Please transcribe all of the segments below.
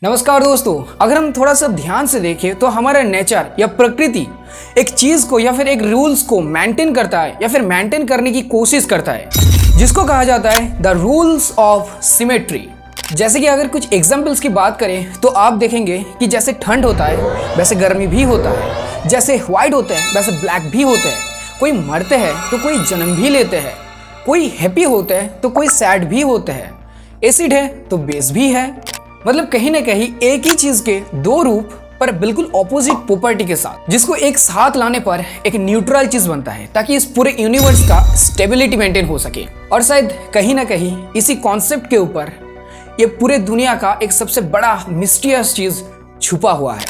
नमस्कार दोस्तों, अगर हम थोड़ा सा ध्यान से देखें तो हमारा नेचर या प्रकृति एक चीज को या फिर एक रूल्स को मेंटेन करता है या फिर मेंटेन करने की कोशिश करता है, जिसको कहा जाता है द रूल्स ऑफ सिमेट्री। जैसे कि अगर कुछ एग्जांपल्स की बात करें तो आप देखेंगे कि जैसे ठंड होता है वैसे गर्मी भी होता है, जैसे व्हाइट होते हैं वैसे ब्लैक भी होते हैं, कोई मरते हैं तो कोई जन्म भी लेते हैं, कोई हैप्पी होते हैं तो कोई सैड भी होते हैं, एसिड है तो बेस भी है। मतलब कहीं ना कहीं एक ही चीज के दो रूप पर बिल्कुल ऑपोजिट प्रॉपर्टी के साथ, जिसको एक साथ लाने पर एक न्यूट्रल चीज बनता है ताकि इस पूरे यूनिवर्स का स्टेबिलिटी मेंटेन हो सके। और शायद कहीं ना कहीं इसी कॉन्सेप्ट के ऊपर ये पूरे दुनिया का एक सबसे बड़ा मिस्टीरियस चीज छुपा हुआ है,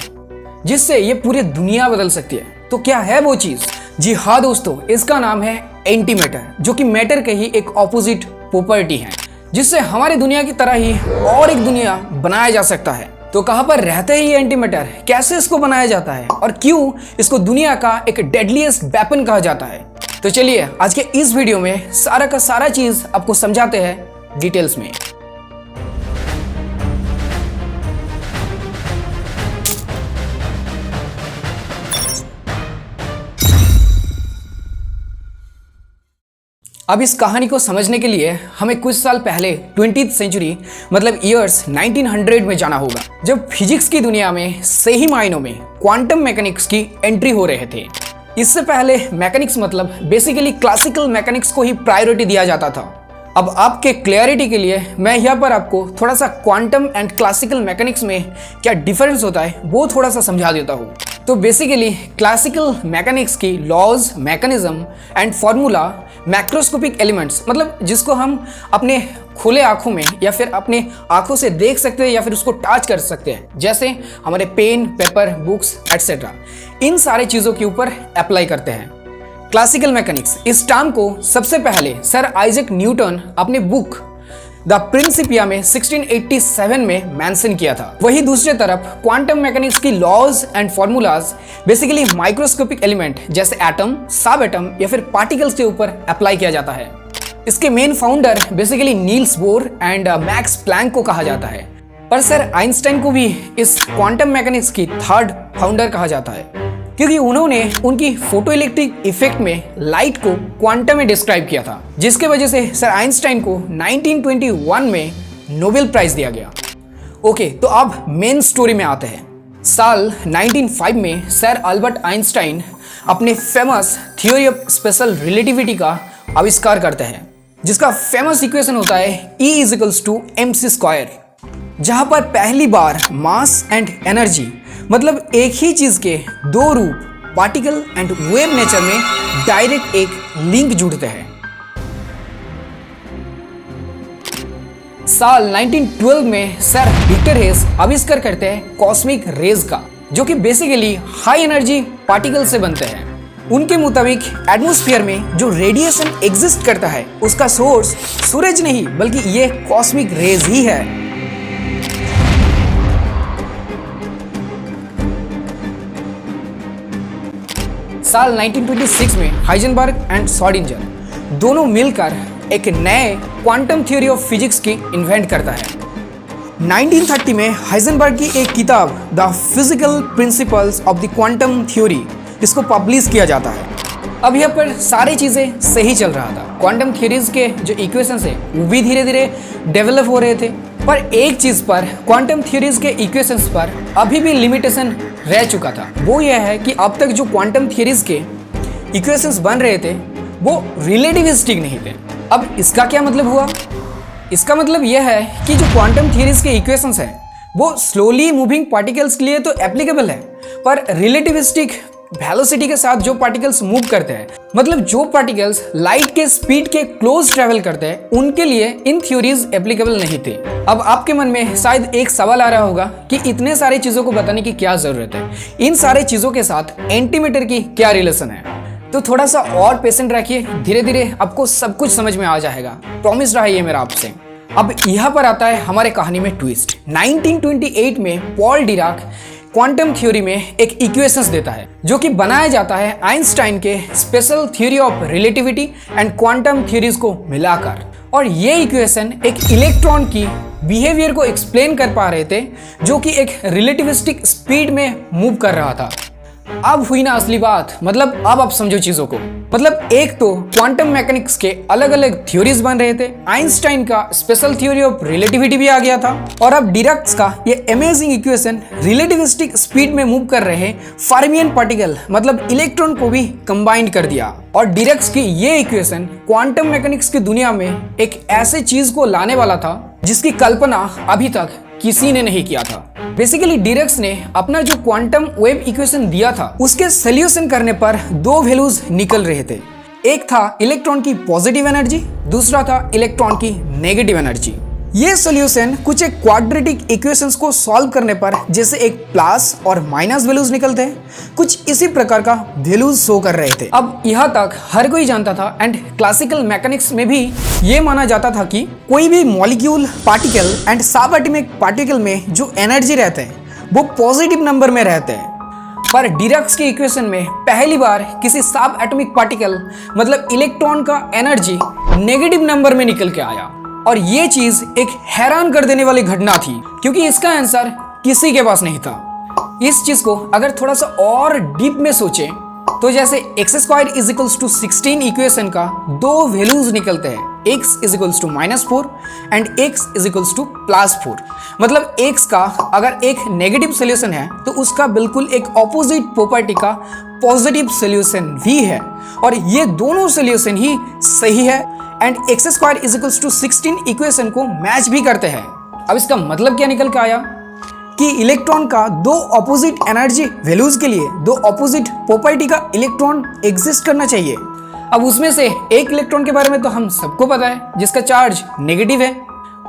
जिससे ये पूरी दुनिया बदल सकती है। तो क्या है वो चीज? जी हाँ दोस्तों, इसका नाम है एंटीमैटर, जो कि मैटर के ही एक ऑपोजिट प्रॉपर्टी है, जिससे हमारी दुनिया की तरह ही और एक दुनिया बनाया जा सकता है। तो कहां पर रहते हैं ये एंटीमैटर, कैसे इसको बनाया जाता है और क्यों इसको दुनिया का एक डेडलीस्ट वेपन कहा जाता है? तो चलिए आज के इस वीडियो में सारा का सारा चीज आपको समझाते हैं डिटेल्स में। अब इस कहानी को समझने के लिए हमें कुछ साल पहले 20th सेंचुरी मतलब ईयर्स 1900 में जाना होगा, जब फिजिक्स की दुनिया में सही मायनों में क्वांटम मैकेनिक्स की एंट्री हो रहे थे। इससे पहले मैकेनिक्स मतलब बेसिकली क्लासिकल मैकेनिक्स को ही प्रायोरिटी दिया जाता था। अब आपके क्लियरिटी के लिए मैं यहाँ पर आपको थोड़ा सा क्वांटम एंड क्लासिकल मैकेनिक्स में क्या डिफरेंस होता है वो थोड़ा सा समझा देता हूँ। तो बेसिकली क्लासिकल मैकेनिक्स की laws, mechanism and formula macroscopic elements, मतलब जिसको हम अपने खुले आंखों में या फिर अपने आंखों से देख सकते हैं या फिर उसको टच कर सकते हैं, जैसे हमारे पेन, पेपर, बुक्स एटसेट्रा, इन सारे चीज़ों के ऊपर अप्लाई करते हैं क्लासिकल मैकेनिक्स। इस टर्म को सबसे पहले सर आइजैक न्यूटन अपने बुक द प्रिंसिपिया में 1687 में मेंशन किया था। वही दूसरी तरफ क्वांटम मैकेनिक्स की laws and formulas basically microscopic element जैसे एटम, सब एटम या फिर पार्टिकल्स के ऊपर अप्लाई किया जाता है। इसके main founder basically Niels Bohr and Max Planck को कहा जाता है, पर सर आइंस्टाइन को भी इस क्वांटम मैकेनिक्स की थर्ड फाउंडर कहा जाता है, क्योंकि उन्होंने उनकी फोटो इलेक्ट्रिक इफेक्ट में लाइट को क्वांटम में डिस्क्राइब किया था, जिसके वजह से सर आइंस्टाइन को 1921 में नोबेल प्राइज दिया गया। ओके, तो अब मेन स्टोरी में आते हैं। साल 1905 में सर अल्बर्ट आइंस्टाइन अपने famous theory of special relativity का आविष्कार करते हैं, जिसका फेमस इक्वेशन होता है E = mc², जहां पर पहली बार मास एंड एनर्जी मतलब एक ही चीज के दो रूप पार्टिकल एंड वेव नेचर में डायरेक्ट एक लिंक जुड़ते हैं। साल 1912 में सर विक्टर हेस आविष्कार करते हैं कॉस्मिक रेज का, जो कि बेसिकली हाई एनर्जी पार्टिकल से बनते हैं। उनके मुताबिक एटमॉस्फेयर में जो रेडिएशन एग्जिस्ट करता है उसका सोर्स सूरज नहीं बल्कि ये कॉस्मिक रेज ही है। साल 1926 में हाइजेनबर्ग एंड श्रोडिंगर दोनों मिलकर एक नए क्वांटम थ्योरी ऑफ फिजिक्स की इन्वेंट करता है। 1930 में हाइजेनबर्ग की एक किताब the physical principles of the quantum theory, इसको पब्लिश किया जाता है। अब यहाँ पर सारी चीज़ें सही चल रहा था, क्वांटम थ्योरीज के जो इक्वेशंस है वो भी धीरे धीरे डेवलप हो रहे थे, पर एक चीज़ पर क्वांटम थ्योरीज के इक्वेशंस पर अभी भी लिमिटेशन रह चुका था। वो यह है कि अब तक जो क्वांटम थ्योरीज के इक्वेशंस बन रहे थे वो रिलेटिविस्टिक नहीं थे। अब इसका क्या मतलब हुआ? इसका मतलब यह है कि जो क्वांटम थ्योरीज के इक्वेशंस हैं वो स्लोली मूविंग पार्टिकल्स के लिए तो एप्लीकेबल है, पर रिलेटिविस्टिक वेलोसिटी के साथ जो पार्टिकल्स मूव करते हैं, मतलब जो पार्टिकल्स लाइट के स्पीड के क्लोज ट्रेवल करते हैं, उनके लिए इन थ्योरीज एप्लीकेबल नहीं थे। अब आपके मन में शायद एक सवाल आ रहा होगा कि इतने सारी चीजों को बताने की क्या जरूरत है, इन सारे चीजों के साथ एंटीमैटर की क्या रिलेशन है? तो थोड़ा सा और पेशेंट रखिए, धीरे धीरे आपको सब कुछ समझ में आ जाएगा, प्रॉमिस रहा ये मेरा आपसे। अब यहाँ पर आता है हमारे कहानी में ट्विस्ट। 1928 में पॉल डिराक क्वांटम थ्योरी में एक इक्वेशंस देता है, जो कि बनाया जाता है आइंस्टाइन के special theory of relativity and quantum theories को मिलाकर। और ये इक्वेशन एक इलेक्ट्रॉन की बिहेवियर को एक्सप्लेन कर पा रहे थे जो कि एक रिलेटिविस्टिक स्पीड में मूव कर रहा था। अब हुई ना असली बात, मतलब अब आप समझो चीजों को। मतलब एक तो क्वांटम मैकेनिक्स के अलग अलग थ्योरीज बन रहे थे, आइंस्टाइन का स्पेशल थ्योरी ऑफ रिलेटिविटी भी आ गया था, और अब डिराक्स का ये अमेजिंग इक्वेशन रिलेटिविस्टिक स्पीड में मूव कर रहे फर्मियन पार्टिकल मतलब इलेक्ट्रॉन को भी कंबाइन कर दिया। और डिराक्स की ये इक्वेशन क्वांटम मैकेनिक्स की दुनिया में एक ऐसे चीज को लाने वाला था जिसकी कल्पना अभी तक किसी ने नहीं किया था। बेसिकली डिराक्स ने अपना जो क्वांटम वेव इक्वेशन दिया था उसके सोल्यूशन करने पर दो वैल्यूज निकल रहे थे। एक था इलेक्ट्रॉन की पॉजिटिव एनर्जी, दूसरा था इलेक्ट्रॉन की नेगेटिव एनर्जी। ये सॉल्यूशन कुछ एक क्वाड्रेटिक इक्वेशंस को सॉल्व करने पर जैसे एक प्लस और माइनस वैल्यूज निकलते हैं, कुछ इसी प्रकार का वैल्यूज शो कर रहे थे। अब यहाँ तक हर कोई जानता था एंड क्लासिकल मैकेनिक्स में भी ये माना जाता था कि कोई भी मॉलिक्यूल, पार्टिकल एंड सब एटॉमिक पार्टिकल में जो एनर्जी रहते हैं वो पॉजिटिव नंबर में रहते हैं। पर डिराक्स के इक्वेशन में पहली बार किसी सब एटॉमिक पार्टिकल मतलब इलेक्ट्रॉन का एनर्जी नेगेटिव नंबर में निकल के आया, और ये चीज एक हैरान कर देने वाली घटना थी क्योंकि इसका आंसर किसी के पास नहीं था। इस चीज को अगर थोड़ा सा और डीप में सोचें तो जैसे x² = 16 इक्वेशन का दो वैल्यूज निकलते हैं, x = -4 एंड x = +4। मतलब x का अगर एक नेगेटिव सोल्यूशन है तो उसका बिल्कुल एक ऑपोजिट प्रॉपर्टी का पॉजिटिव सोल्यूशन भी है, और ये दोनों सोल्यूशन ही सही है एंड x² = 16 इक्वेशन को मैच भी करते हैं। अब इसका मतलब क्या निकल के आया कि इलेक्ट्रॉन का दो ऑपोजिट एनर्जी वैल्यूज के लिए दो ऑपोजिट प्रॉपर्टी का इलेक्ट्रॉन एग्जिस्ट करना चाहिए। अब उसमें से एक इलेक्ट्रॉन के बारे में तो हम सबको पता है जिसका चार्ज नेगेटिव है,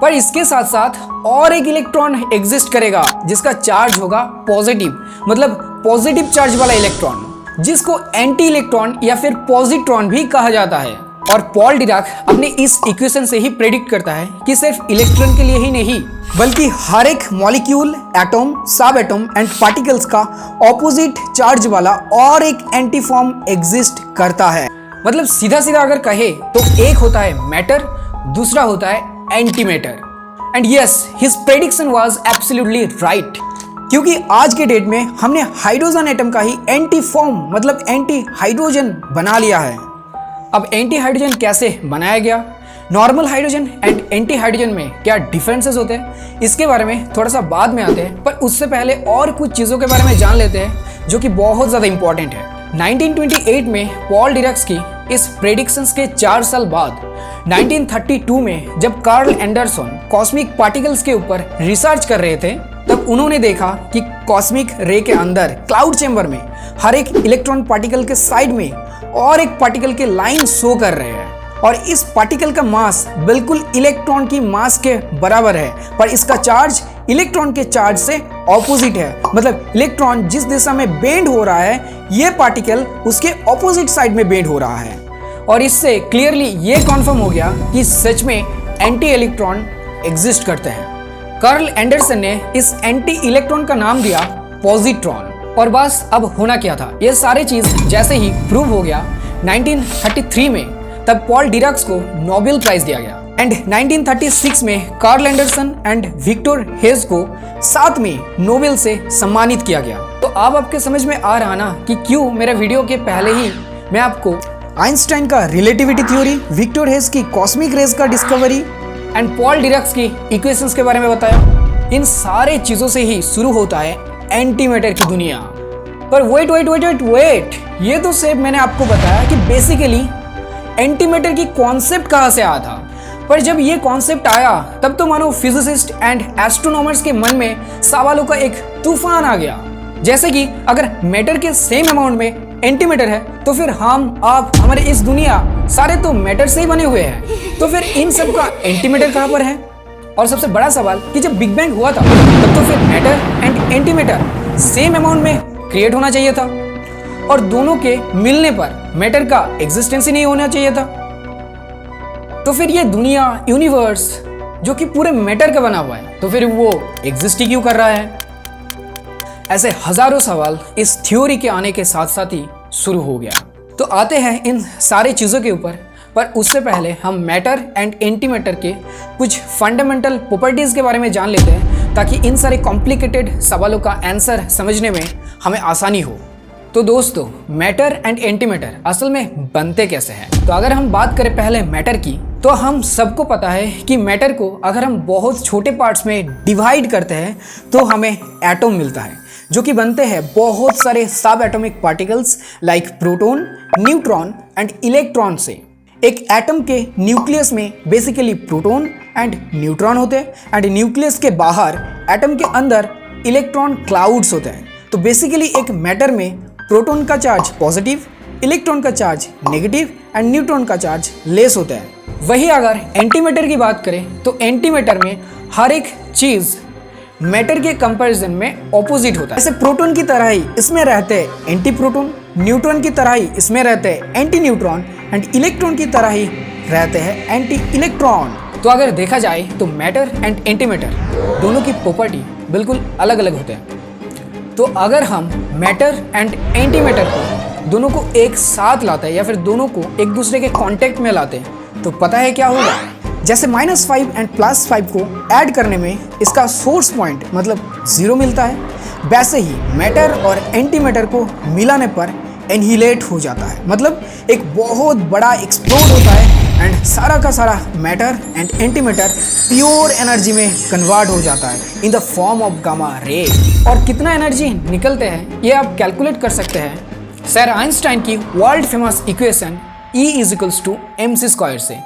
पर इसके साथ साथ और एक इलेक्ट्रॉन एग्जिस्ट करेगा जिसका चार्ज होगा पॉजिटिव, मतलब पॉजिटिव चार्ज वाला इलेक्ट्रॉन, जिसको एंटी इलेक्ट्रॉन या फिर पॉजिट्रॉन भी कहा जाता है। और पॉल डिराक अपने इस इक्वेशन से ही प्रेडिक्ट करता है कि सिर्फ इलेक्ट्रॉन के लिए ही नहीं बल्कि हर एक मॉलिक्यूल, एटॉम, सब एटॉम एंड पार्टिकल्स का ऑपोजिट चार्ज वाला और एक एंटी फॉर्म एग्जिस्ट करता है। मतलब सीधा सीधा अगर कहे तो एक होता है मैटर, दूसरा होता है anti matter. And yes, his prediction was absolutely right, क्योंकि आज के डेट में हमने हाइड्रोजन एटम का ही एंटी फॉर्म मतलब एंटी हाइड्रोजन बना लिया है। अब एंटी हाइड्रोजन कैसे बनाया गया, normal hydrogen and anti hydrogen में क्या डिफरेंसेस होते हैं, इसके बारे में थोड़ा सा बाद में आते हैं, पर उससे पहले और कुछ चीज़ों के बारे में जान लेते हैं जो कि बहुत ज़्यादा इंपॉर्टेंट है। 1928 में पॉल डिराक्स की इस प्रेडिक्शंस के 4 साल बाद 1932 में जब कार्ल एंडरसन कॉस्मिक पार्टिकल्स के ऊपर रिसर्च कर रहे थे, तब उन्होंने देखा कि कॉस्मिक रे के अंदर क्लाउड चैम्बर में हर एक इलेक्ट्रॉन पार्टिकल के साइड में और एक पार्टिकल के लाइन शो कर रहे हैं, और इस पार्टिकल का मास बिल्कुल इलेक्ट्रॉन की मास के बराबर है, पर इसका चार्ज इलेक्ट्रॉन के चार्ज से ऑपोजिट है। मतलब इलेक्ट्रॉन जिस दिशा में बेंड हो रहा है, ये पार्टिकल उसके ऑपोजिट साइड में बेंड हो रहा है, और इससे क्लियरली ये कन्फर्म हो गया कि सच में एंटी इलेक्ट्रॉन एग्जिस्ट करते हैं। कार्ल एंडरसन ने इस एंटी इलेक्ट्रॉन का नाम दिया पॉजिट्रॉन। और बस अब होना क्या था, ये सारी चीज जैसे ही प्रूव हो गया 1933 में, तब पॉल डिराक्स को नोबेल प्राइज दिया गया। एंड 1936 में Carl Anderson and Victor Hess को साथ में नोबेल से सम्मानित किया गया। तो अब आपके समझ में आ रहा ना कि क्यों मेरे वीडियो के पहले ही मैं आपको आइंस्टाइन का रिलेटिविटी थ्योरी, विक्टर हेज की कॉस्मिक रेज का डिस्कवरी एंड पॉल डिराक्स की इक्वेशंस के बारे में बताया। इन सारे चीजों से ही शुरू होता है एंटी मैटर की दुनिया। पर वेट, ये तो सिर्फ मैंने आपको बताया कि बेसिकली एंटी मैटर की कॉन्सेप्ट कहाँ से आया था, पर जब ये कॉन्सेप्ट आया तब तो मानो फिजिसिस्ट एंड एस्ट्रोनॉमर्स के मन में सवालों का एक तूफान आ गया। जैसे कि अगर मैटर के सेम अमाउंट में एंटी मैटर है तो फिर हम, आप, हमारे इस दुनिया सारे तो मैटर से ही बने हुए हैं, तो फिर इन सब का एंटी मैटर कहाँ पर है? और सबसे बड़ा सवाल कि जब बिग बैंग हुआ था तब तो फिर matter and anti matter same amount में क्रिएट होना चाहिए था, और दोनों के मिलने पर मैटर का एग्जिस्टेंस ही नहीं होना चाहिए था। तो फिर ये दुनिया, यूनिवर्स जो कि पूरे मैटर का बना हुआ है, तो फिर वो एग्जिस्ट ही क्यों कर रहा है? ऐसे हजारों सवाल इस थ्योरी के आने के साथ साथ ही शुरू हो गया। तो आते हैं इन सारे चीज़ों के ऊपर पर उससे पहले हम मैटर एंड एंटीमैटर के कुछ फंडामेंटल प्रॉपर्टीज़ के बारे में जान लेते हैं ताकि इन सारे कॉम्प्लिकेटेड सवालों का आंसर समझने में हमें आसानी हो। तो दोस्तों, मैटर एंड एंटीमैटर असल में बनते कैसे हैं? तो अगर हम बात करें पहले मैटर की, तो हम सबको पता है कि मैटर को अगर हम बहुत छोटे पार्ट्स में डिवाइड करते हैं तो हमें एटम मिलता है, जो कि बनते हैं बहुत सारे सब atomic particles like proton, neutron and electron से। एक एटम के न्यूक्लियस में बेसिकली प्रोटॉन एंड न्यूट्रॉन होते हैं एंड न्यूक्लियस के बाहर एटम के अंदर इलेक्ट्रॉन क्लाउड्स होते हैं। तो बेसिकली एक मैटर में प्रोटॉन का चार्ज पॉजिटिव, इलेक्ट्रॉन का चार्ज नेगेटिव एंड न्यूट्रॉन का चार्ज लेस होता है। वही अगर एंटीमैटर की बात करें तो एंटीमैटर में हर एक चीज़ मैटर के कंपैरिजन में ऑपोजिट होता है। जैसे प्रोटॉन की तरह ही इसमें रहते हैं एंटी प्रोटॉन, न्यूट्रॉन की तरह ही इसमें रहते हैं एंटी न्यूट्रॉन एंड इलेक्ट्रॉन की तरह ही रहते हैं एंटी इलेक्ट्रॉन। तो अगर देखा जाए तो मैटर एंड एंटीमैटर दोनों की प्रॉपर्टी बिल्कुल अलग अलग होते हैं। तो अगर हम मैटर एंड एंटीमैटर को दोनों को एक साथ लाते हैं या फिर दोनों को एक दूसरे के कांटेक्ट में लाते हैं तो पता है क्या होगा? जैसे -5 एंड +5 को ऐड करने में इसका सोर्स पॉइंट मतलब 0 मिलता है, वैसे ही मैटर और एंटीमैटर को मिलाने पर एनहिलेट हो जाता है, मतलब एक बहुत बड़ा एक्सप्लोड होता है एंड सारा का सारा matter and antimatter pure energy में कन्वर्ट हो जाता है in the form of gamma ray. और कितना एनर्जी निकलते हैं ये आप कैलकुलेट कर सकते हैं सर आइंस्टाइन की world famous equation E = mc² से।